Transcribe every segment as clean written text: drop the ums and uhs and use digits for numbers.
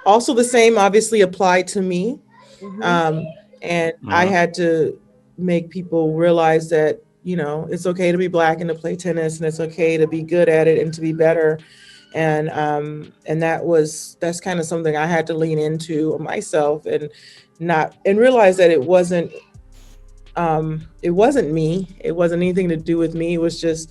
Also, the same obviously applied to me. Mm-hmm. Um, and I Uh-huh. had to make people realize that, you know, it's okay to be black and to play tennis, and it's okay to be good at it and to be better. And that's kind of something I had to lean into myself, and not and realize that it wasn't me. It wasn't anything to do with me. It was just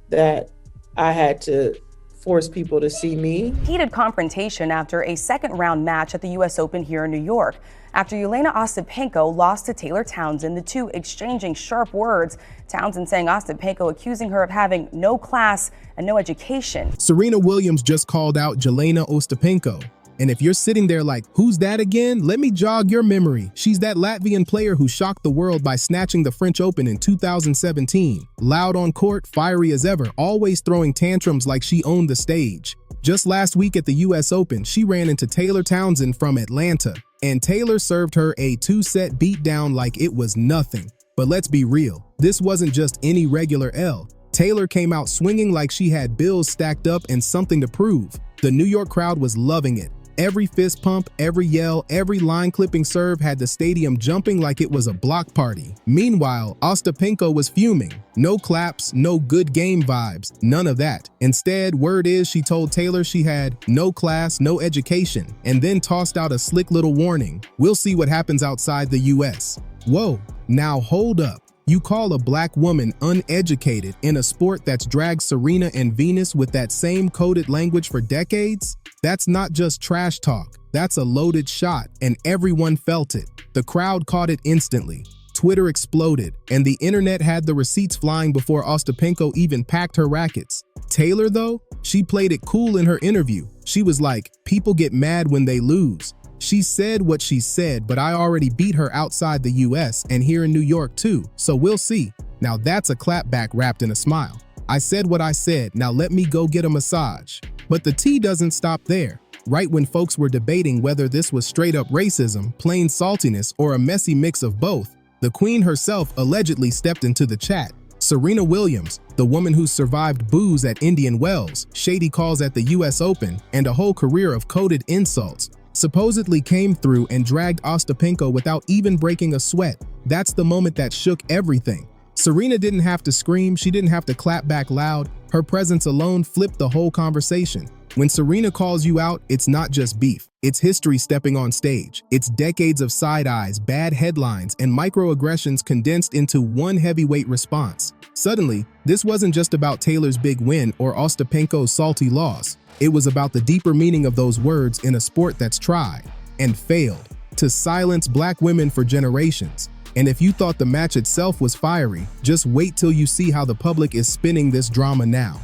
that I had to force people to see me. Heated confrontation after a second round match at the U.S. Open here in New York. After Jelena Ostapenko lost to Taylor Townsend, the two exchanging sharp words. Townsend saying Ostapenko accusing her of having no class and no education. Serena Williams just called out Jelena Ostapenko. And if you're sitting there like, who's that again? Let me jog your memory. She's that Latvian player who shocked the world by snatching the French Open in 2017. Loud on court, fiery as ever, always throwing tantrums like she owned the stage. Just last week at the US Open, she ran into Taylor Townsend from Atlanta, and Taylor served her a two-set beatdown like it was nothing. But let's be real, this wasn't just any regular L. Taylor came out swinging like she had bills stacked up and something to prove. The New York crowd was loving it. Every fist pump, every yell, every line-clipping serve had the stadium jumping like it was a block party. Meanwhile, Ostapenko was fuming. No claps, no good game vibes, none of that. Instead, word is she told Taylor she had no class, no education, and then tossed out a slick little warning. We'll see what happens outside the US. Whoa, now hold up. You call a black woman uneducated in a sport that's dragged Serena and Venus with that same coded language for decades? That's not just trash talk. That's a loaded shot, and everyone felt it. The crowd caught it instantly. Twitter exploded, and the internet had the receipts flying before Ostapenko even packed her rackets. Taylor, though, she played it cool in her interview. She was like, people get mad when they lose. She said what she said, but I already beat her outside the US and here in New York too, so we'll see. Now that's a clapback wrapped in a smile. I said what I said, now let me go get a massage. But the tea doesn't stop there. Right when folks were debating whether this was straight up racism, plain saltiness, or a messy mix of both, the queen herself allegedly stepped into the chat. Serena Williams, the woman who survived boos at Indian Wells, shady calls at the US Open, and a whole career of coded insults, supposedly came through and dragged Ostapenko without even breaking a sweat. That's the moment that shook everything. Serena didn't have to scream, she didn't have to clap back loud. Her presence alone flipped the whole conversation. When Serena calls you out, it's not just beef. It's history stepping on stage. It's decades of side eyes, bad headlines, and microaggressions condensed into one heavyweight response. Suddenly, this wasn't just about Taylor's big win or Ostapenko's salty loss. It was about the deeper meaning of those words in a sport that's tried and failed to silence black women for generations. And if you thought the match itself was fiery, just wait till you see how the public is spinning this drama now.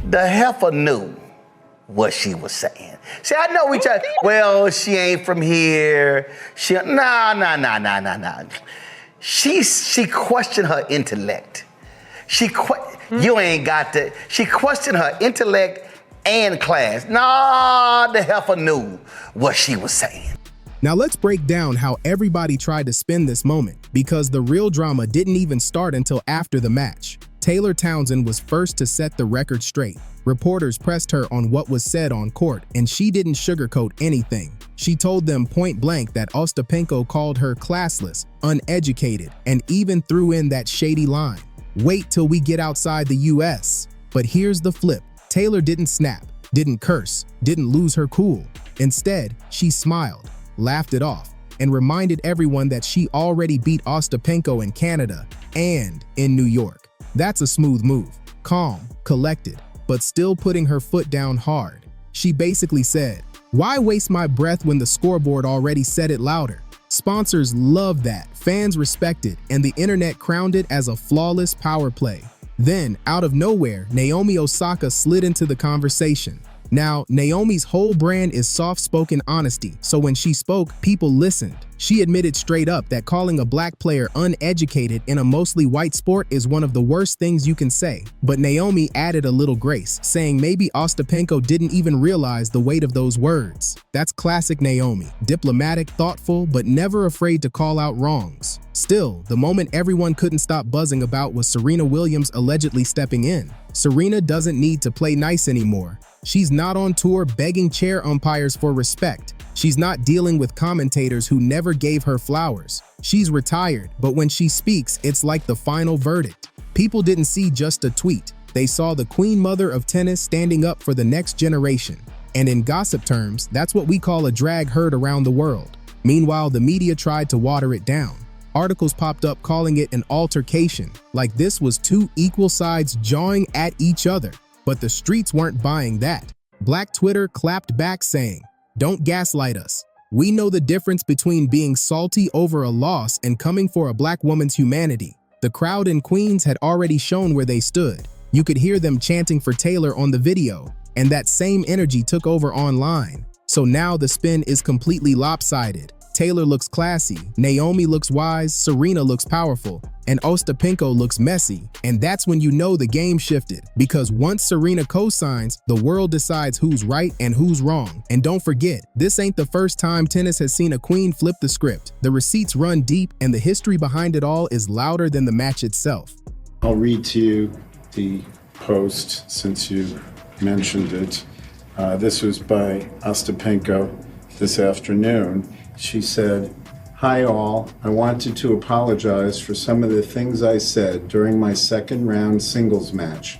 The heifer knew what she was saying. See, I know we try, well, she ain't from here. Nah. She questioned her intellect. You ain't got to. She questioned her intellect and class. Nah, the heifer knew what she was saying. Now let's break down how everybody tried to spin this moment, because the real drama didn't even start until after the match. Taylor Townsend was first to set the record straight. Reporters pressed her on what was said on court, and she didn't sugarcoat anything. She told them point blank that Ostapenko called her classless, uneducated, and even threw in that shady line. Wait till we get outside the US. But here's the flip. Taylor didn't snap, didn't curse, didn't lose her cool. Instead, she smiled, laughed it off, and reminded everyone that she already beat Ostapenko in Canada and in New York. That's a smooth move, calm, collected, but still putting her foot down hard. She basically said, why waste my breath when the scoreboard already said it louder? Sponsors loved that, fans respected, and the internet crowned it as a flawless power play. Then, out of nowhere, Naomi Osaka slid into the conversation. Now, Naomi's whole brand is soft-spoken honesty, so when she spoke, people listened. She admitted straight up that calling a black player uneducated in a mostly white sport is one of the worst things you can say. But Naomi added a little grace, saying maybe Ostapenko didn't even realize the weight of those words. That's classic Naomi, diplomatic, thoughtful, but never afraid to call out wrongs. Still, the moment everyone couldn't stop buzzing about was Serena Williams allegedly stepping in. Serena doesn't need to play nice anymore. She's not on tour begging chair umpires for respect. She's not dealing with commentators who never gave her flowers. She's retired, but when she speaks, it's like the final verdict. People didn't see just a tweet. They saw the queen mother of tennis standing up for the next generation. And in gossip terms, that's what we call a drag heard around the world. Meanwhile, the media tried to water it down. Articles popped up calling it an altercation, like this was two equal sides jawing at each other. But the streets weren't buying that. Black Twitter clapped back saying, "Don't gaslight us. We know the difference between being salty over a loss and coming for a black woman's humanity." The crowd in Queens had already shown where they stood. You could hear them chanting for Taylor on the video, and that same energy took over online. So now the spin is completely lopsided. Taylor looks classy, Naomi looks wise, Serena looks powerful, and Ostapenko looks messy. And that's when you know the game shifted, because once Serena co-signs, the world decides who's right and who's wrong. And don't forget, this ain't the first time tennis has seen a queen flip the script. The receipts run deep, and the history behind it all is louder than the match itself. I'll read to you the post since you mentioned it. This was by Ostapenko this afternoon. She said, "Hi all, I wanted to apologize for some of the things I said during my second round singles match.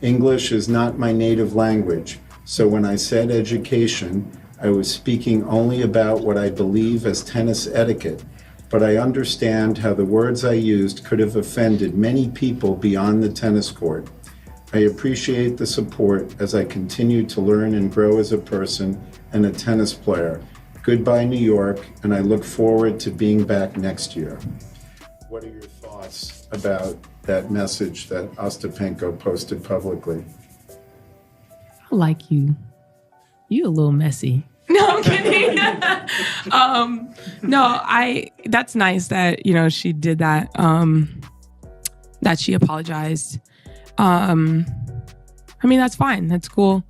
English is not my native language, so when I said education, I was speaking only about what I believe as tennis etiquette, but I understand how the words I used could have offended many people beyond the tennis court. I appreciate the support as I continue to learn and grow as a person and a tennis player. Goodbye, New York, and I look forward to being back next year." What are your thoughts about that message that Ostapenko posted publicly? I like you. You a little messy. No, I'm kidding. That's nice that, she did that, that she apologized. That's fine. That's cool.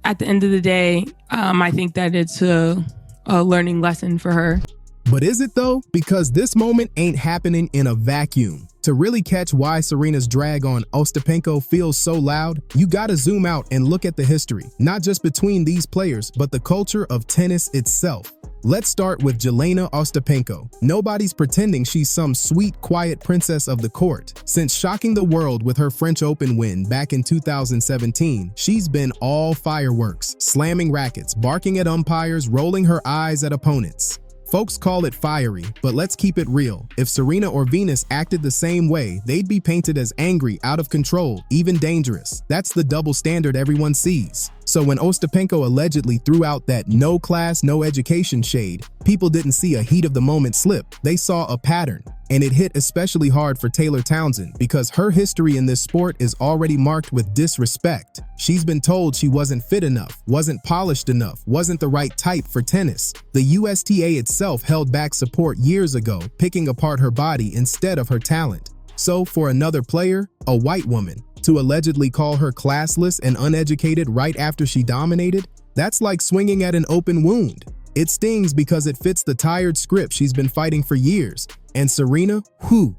At the end of the day, I think that it's a learning lesson for her. But is it though? Because this moment ain't happening in a vacuum. To really catch why Serena's drag on Ostapenko feels so loud, you gotta zoom out and look at the history, not just between these players, but the culture of tennis itself. Let's start with Jelena Ostapenko. Nobody's pretending she's some sweet, quiet princess of the court. Since shocking the world with her French Open win back in 2017, she's been all fireworks, slamming rackets, barking at umpires, rolling her eyes at opponents. Folks call it fiery, but let's keep it real. If Serena or Venus acted the same way, they'd be painted as angry, out of control, even dangerous. That's the double standard everyone sees. So when Ostapenko allegedly threw out that no class, no education shade, people didn't see a heat of the moment slip. They saw a pattern. And it hit especially hard for Taylor Townsend because her history in this sport is already marked with disrespect. She's been told she wasn't fit enough, wasn't polished enough, wasn't the right type for tennis. The USTA itself held back support years ago, picking apart her body instead of her talent. So for another player, a white woman, to allegedly call her classless and uneducated right after she dominated, that's like swinging at an open wound. It stings because it fits the tired script she's been fighting for years. And Serena,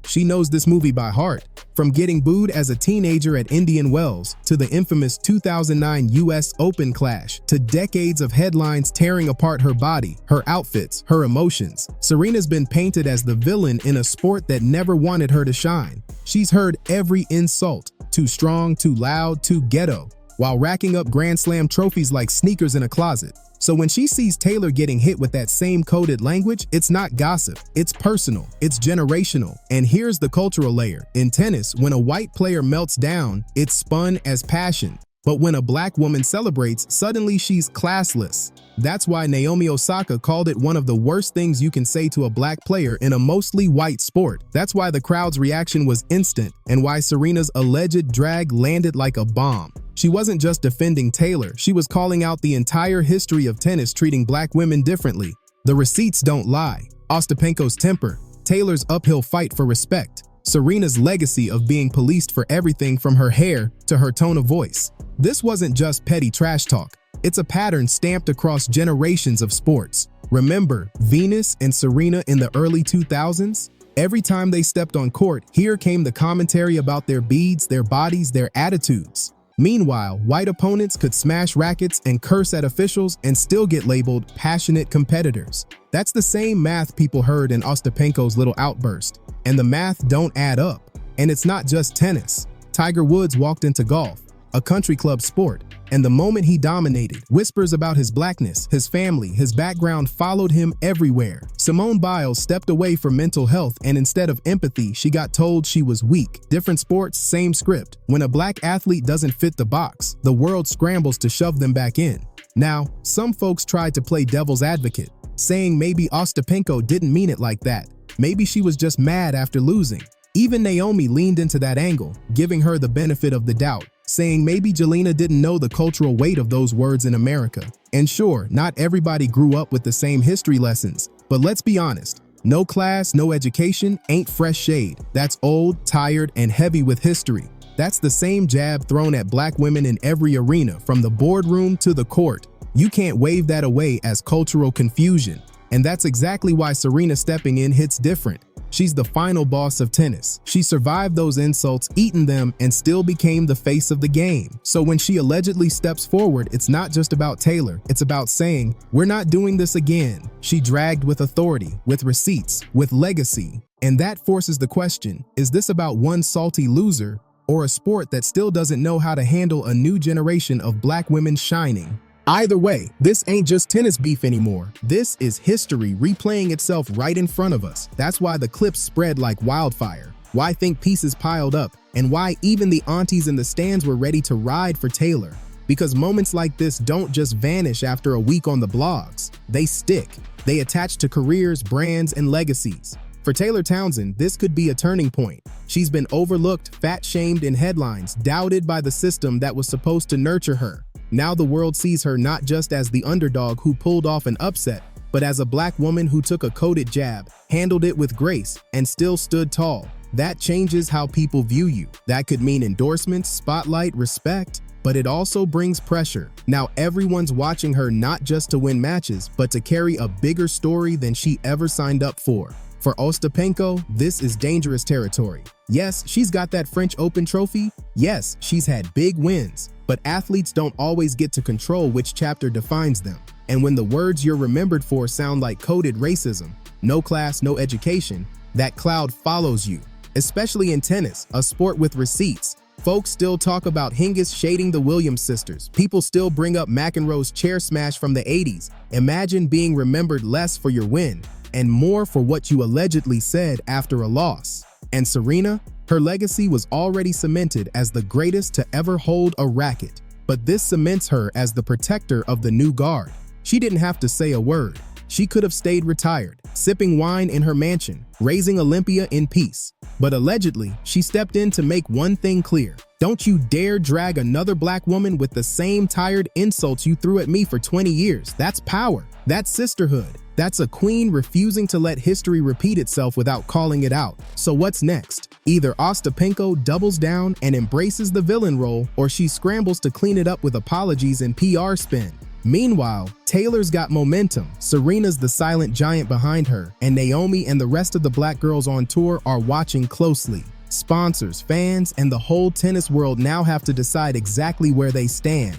she knows this movie by heart. From getting booed as a teenager at Indian Wells, to the infamous 2009 US Open clash, to decades of headlines tearing apart her body, her outfits, her emotions, Serena's been painted as the villain in a sport that never wanted her to shine. She's heard every insult, too strong, too loud, too ghetto, while racking up Grand Slam trophies like sneakers in a closet. So when she sees Taylor getting hit with that same coded language, it's not gossip, it's personal, it's generational. And here's the cultural layer. In tennis, when a white player melts down, it's spun as passion. But when a black woman celebrates, suddenly she's classless. That's why Naomi Osaka called it one of the worst things you can say to a black player in a mostly white sport. That's why the crowd's reaction was instant, and why Serena's alleged drag landed like a bomb. She wasn't just defending Taylor, she was calling out the entire history of tennis treating black women differently. The receipts don't lie. Ostapenko's temper, Taylor's uphill fight for respect, Serena's legacy of being policed for everything from her hair to her tone of voice. This wasn't just petty trash talk. It's a pattern stamped across generations of sports. Remember Venus and Serena in the early 2000s? Every time they stepped on court, here came the commentary about their beads, their bodies, their attitudes. Meanwhile, white opponents could smash rackets and curse at officials and still get labeled passionate competitors. That's the same math people heard in Ostapenko's little outburst. And the math don't add up. And it's not just tennis. Tiger Woods walked into golf, a country club sport, and the moment he dominated, whispers about his blackness, his family, his background followed him everywhere. Simone Biles stepped away from mental health, and instead of empathy, she got told she was weak. Different sports, same script. When a black athlete doesn't fit the box, the world scrambles to shove them back in. Now, some folks tried to play devil's advocate, saying maybe Ostapenko didn't mean it like that. Maybe she was just mad after losing. Even Naomi leaned into that angle, giving her the benefit of the doubt, saying maybe Jelena didn't know the cultural weight of those words in America. And sure, not everybody grew up with the same history lessons, but let's be honest, no class, no education ain't fresh shade. That's old, tired, and heavy with history. That's the same jab thrown at black women in every arena, from the boardroom to the court. You can't wave that away as cultural confusion. And that's exactly why Serena stepping in hits different. She's the final boss of tennis. She survived those insults, eaten them, and still became the face of the game. So when she allegedly steps forward, it's not just about Taylor. It's about saying, we're not doing this again. She dragged with authority, with receipts, with legacy. And that forces the question, is this about one salty loser or a sport that still doesn't know how to handle a new generation of black women shining? Either way, this ain't just tennis beef anymore. This is history replaying itself right in front of us. That's why the clips spread like wildfire, why think pieces piled up, and why even the aunties in the stands were ready to ride for Taylor. Because moments like this don't just vanish after a week on the blogs. They stick. They attach to careers, brands, and legacies. For Taylor Townsend, this could be a turning point. She's been overlooked, fat-shamed in headlines, doubted by the system that was supposed to nurture her. Now the world sees her not just as the underdog who pulled off an upset, but as a black woman who took a coded jab, handled it with grace, and still stood tall. That changes how people view you. That could mean endorsements, spotlight, respect, but it also brings pressure. Now everyone's watching her not just to win matches, but to carry a bigger story than she ever signed up for. For Ostapenko, this is dangerous territory. Yes, she's got that French Open trophy. Yes, she's had big wins. But athletes don't always get to control which chapter defines them. And when the words you're remembered for sound like coded racism, no class, no education, that cloud follows you. Especially in tennis, a sport with receipts. Folks still talk about Hingis shading the Williams sisters. People still bring up McEnroe's chair smash from the 80s. Imagine being remembered less for your win and more for what you allegedly said after a loss. And Serena? Her legacy was already cemented as the greatest to ever hold a racket, but this cements her as the protector of the new guard. She didn't have to say a word. She could have stayed retired, sipping wine in her mansion, raising Olympia in peace. But allegedly, she stepped in to make one thing clear. Don't you dare drag another black woman with the same tired insults you threw at me for 20 years. That's power. That's sisterhood. That's a queen refusing to let history repeat itself without calling it out. So what's next? Either Ostapenko doubles down and embraces the villain role, or she scrambles to clean it up with apologies and PR spin. Meanwhile, Taylor's got momentum, Serena's the silent giant behind her, and Naomi and the rest of the black girls on tour are watching closely. Sponsors, fans, and the whole tennis world now have to decide exactly where they stand.